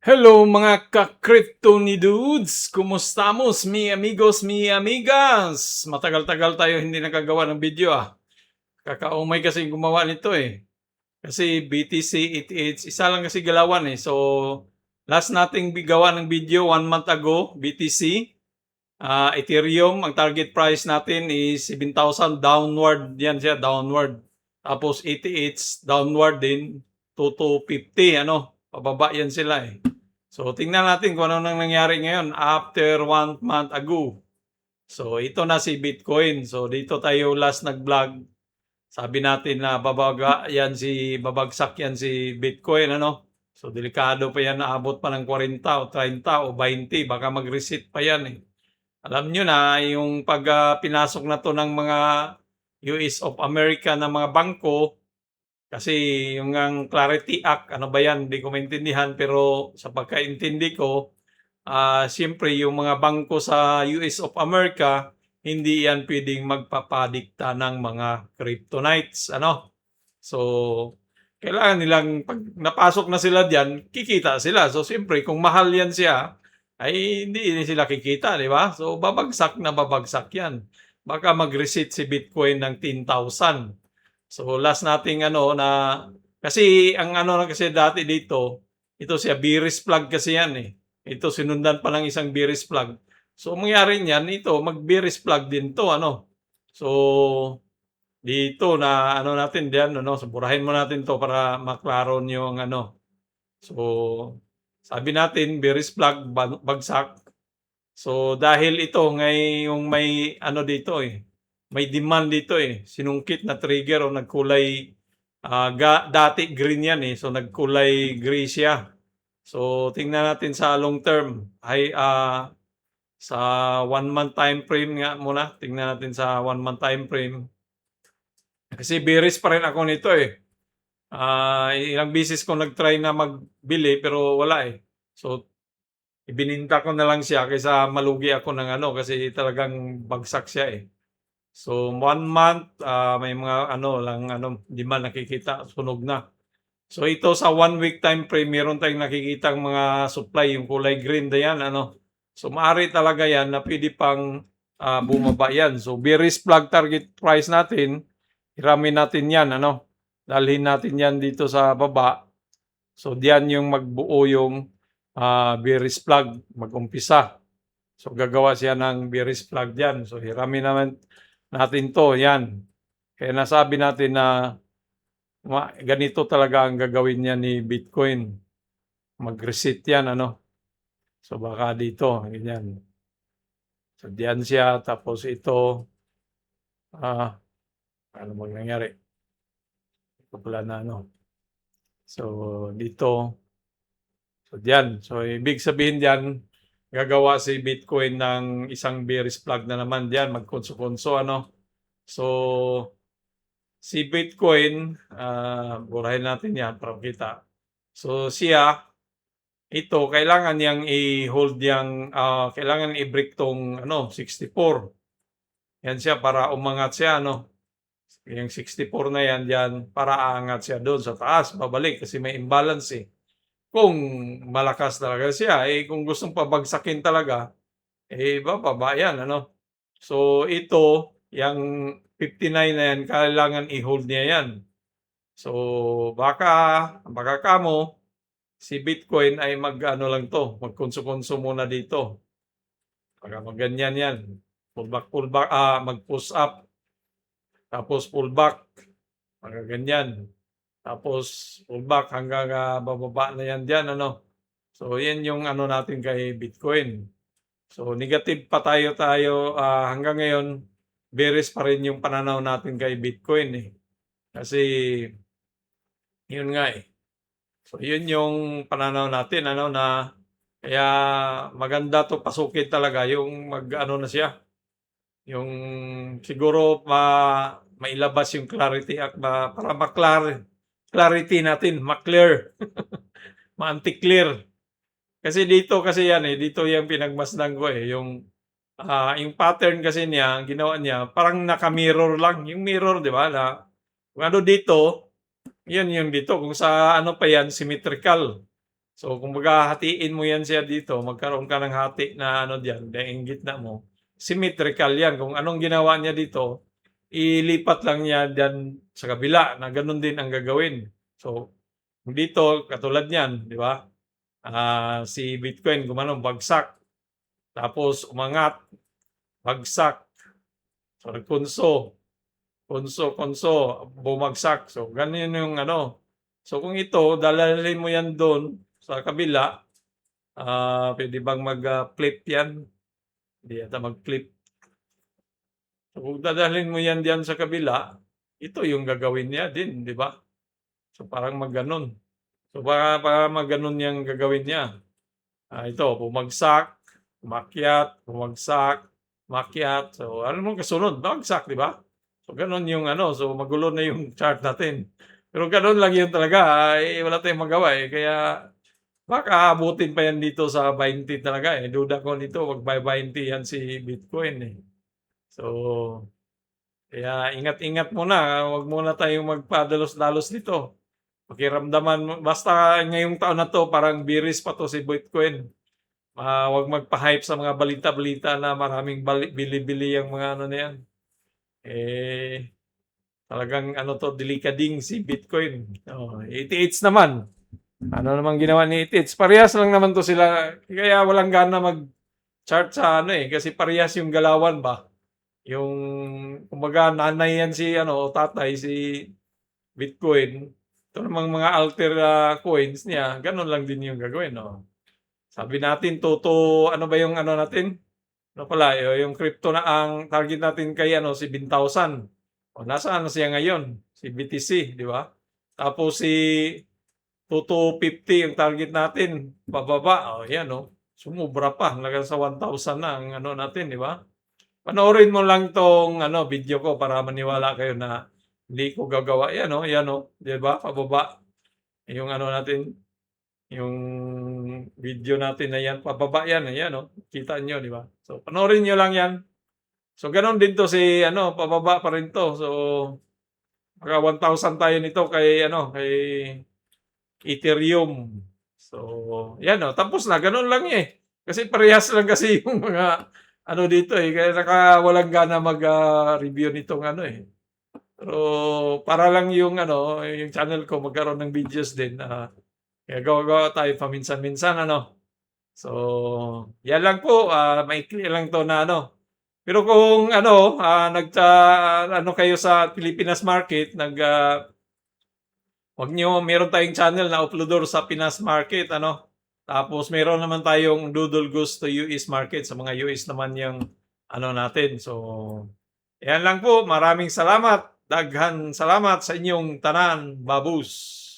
Hello mga ka-crypto ni dudes! Kumustamos mi amigos, mi amigas? Matagal-tagal tayo hindi nakagawa ng video Kakaumay kasi gumawa nito Kasi BTC ETH, isa lang kasi galawan So last nating gawa ng video 1 month ago, BTC. Ethereum, ang target price natin is 7,000 downward yan siya, downward. Tapos ETH downward din, 250 pababa yan sila So, tingnan natin kung ano nang nangyari ngayon after 1 month ago. So, ito na si Bitcoin. So, dito tayo last nag-vlog. Sabi natin na babagsak yan si Bitcoin, So, delikado pa yan, naabot pa ng 40 o 30 o 20. Baka mag-reset pa yan Alam nyo na, yung pag pinasok na to ng mga US of America na mga bangko, kasi yung ang Clarity Act, ano ba yan, hindi ko maintindihan, pero sa pagkaintindi ko, siyempre yung mga bangko sa US of America, hindi yan pwedeng magpapadikta ng mga kryptonites, So, kailangan nilang, pag napasok na sila diyan, kikita sila. So, siyempre, kung mahal yan siya, ay hindi sila kikita, di ba? So, babagsak na babagsak yan. Baka mag-reset si Bitcoin ng 10,000. So, last nating kasi ang lang kasi dati dito, ito siya, bearish flag kasi yan Ito, sinundan pa ng isang bearish flag. So, mangyari niyan, ito, mag-bearish flag din to, So, dito na natin diyan so burahin mo natin to para maklaro niyo ang So, sabi natin bearish flag bagsak. So, dahil ito ngayong may dito may demand dito sinungkit na trigger o nagkulay dati green yan so nagkulay gray siya. So, tingnan natin sa long term sa 1 month time frame nga muna. Tingnan natin sa 1 month time frame. Kasi bearish pa rin ako nito ilang beses ko nag-try na magbili pero wala So, ibininta ko na lang siya kaysa malugi ako ng kasi talagang bagsak siya So, 1 month, may mga lang di man nakikita, sunog na. So, ito sa 1 week time frame, meron tayong nakikitang mga supply, yung kulay green na yan, So, maaari talaga yan na pwede pang bumaba yan. So, bearish flag target price natin, hiramin natin yan, Dalhin natin yan dito sa baba. So, diyan yung magbuo yung bearish flag, mag-umpisa. So, gagawa siya ng bearish flag diyan. So, hiramin naman natin to, yan. Kaya nasabi natin na ganito talaga ang gagawin niya ni Bitcoin. Mag-reset yan, So, baka dito, ganyan. So, diyan siya, tapos ito, ano bang nangyari? Ito pala na, So, dito, so, diyan. So, ibig sabihin diyan, gagawa si Bitcoin ng isang bearish flag na naman diyan, magkonso-konso, So, si Bitcoin, burahin natin yan para kita. So, siya, ito, kailangan niyang i-hold kailangan i-break tong 64. Yan siya para umangat siya, Yung 64 na yan diyan para aangat siya doon sa taas, babalik kasi may imbalance Kung malakas talaga siya, kung gustong pabagsakin talaga, bababa yan, So, ito, yung 59 na yan, kailangan i-hold niya yan. So, baka kamo, si Bitcoin ay lang to, magkonso-konso muna dito. Baka magganyan yan. Pull back, mag-push up. Tapos pull back. Baka ganyan. Tapos pull back hanggang bababa na yan dyan, So, yan yung natin kay Bitcoin. So, negative pa tayo hanggang ngayon, bearish pa rin yung pananaw natin kay Bitcoin Kasi, yun nga So, yun yung pananaw natin, na kaya maganda to pasukin talaga yung na siya. Yung siguro mailabas yung Clarity Act para clarity natin, ma-clear, ma-anti-clear. Kasi dito kasi yan dito yung pinagmasdan ko yung pattern kasi niya, ginawa niya, parang naka-mirror lang. Yung mirror, di ba, na kung dito, yun yung dito. Kung sa pa yan, symmetrical. So, kumbaga hatiin mo yan siya dito, magkaroon ka ng hati na ano diyan, yung gitna mo. Symmetrical yan. Kung anong ginawa niya dito, ilipat lang niya diyan sa kabila na gano'n din ang gagawin. So, dito katulad niyan, 'di ba? Si Bitcoin gumanon, bagsak. Tapos umangat, bagsak. So, konso, bumagsak. So, ganyan yung ano. So, kung ito, dalalhin mo yan doon sa kabila, pwede bang mag-flip yan? Hindi yata mag-flip. So, kung dadalhin mo yan diyan sa kabila, ito yung gagawin niya din, di ba? So, parang magganon. So, para magganon yung gagawin niya. Ito, bumagsak, umakyat, bumagsak, umakyat. So, ano mong kasunod? Bagsak, di ba? So, ganon yung ano. So, magulo na yung chart natin. Pero ganon lang yun talaga. Wala tayong magawa eh. Kaya, baka abutin pa yan dito sa 20 talaga eh. Duda ko nito, mag-20 yan si Bitcoin eh. So, kaya ingat-ingat muna. Huwag muna tayong magpadalos-dalos nito. Pakiramdaman mo, basta ngayong taon na to, parang biris pa to si Bitcoin. Huwag magpa-hype sa mga balita-balita na maraming bili-bili yung mga ano na yan. Talagang ano to, delikading si Bitcoin. 88 naman. Ano namang ginawa ni 88? Parehas lang naman to sila. Kaya walang gana mag-chart sa ano eh. Kasi parehas yung galawan ba. Yung, kumbaga, nanay yan si, tatay, si Bitcoin. Ito namang mga alter coins niya, ganun lang din yung gagawin. No? Sabi natin, ano ba yung ano natin? Ano pala, yung crypto na ang target natin kay si 7,000. Nasaan na siya ngayon? Si BTC, di ba? Tapos si 2,250 yung target natin, bababa. Yan, sumubra pa, hanggang sa 1,000 na ang ano natin, di ba? Panoorin mo lang tong video ko para maniwala kayo na hindi ko gagawa. Yan, di ba? Pababa. Yung ano natin, yung video natin na yan, pababa yan, ayan, kita nyo, di ba? So, panoorin nyo lang yan. So, ganon din to si, pababa pa rin to. So, maka 1,000 tayo nito kay, kay Ethereum. So, yan, tapos na, ganon lang eh. Kasi parehas lang kasi yung mga, dito eh. Kaya walang gana mag-review nitong eh. Pero, para lang yung, yung channel ko magkaroon ng videos din. Kaya gawa tayo paminsan-minsan, So, yan lang po, maikli lang to na Pero kung kayo sa Pilipinas market, meron tayong channel na uploader sa Pinas market, Tapos meron naman tayong Doodle Goose to US market, sa mga US naman yung natin. So, yan lang po. Maraming salamat. Daghan salamat sa inyong tanan, babus.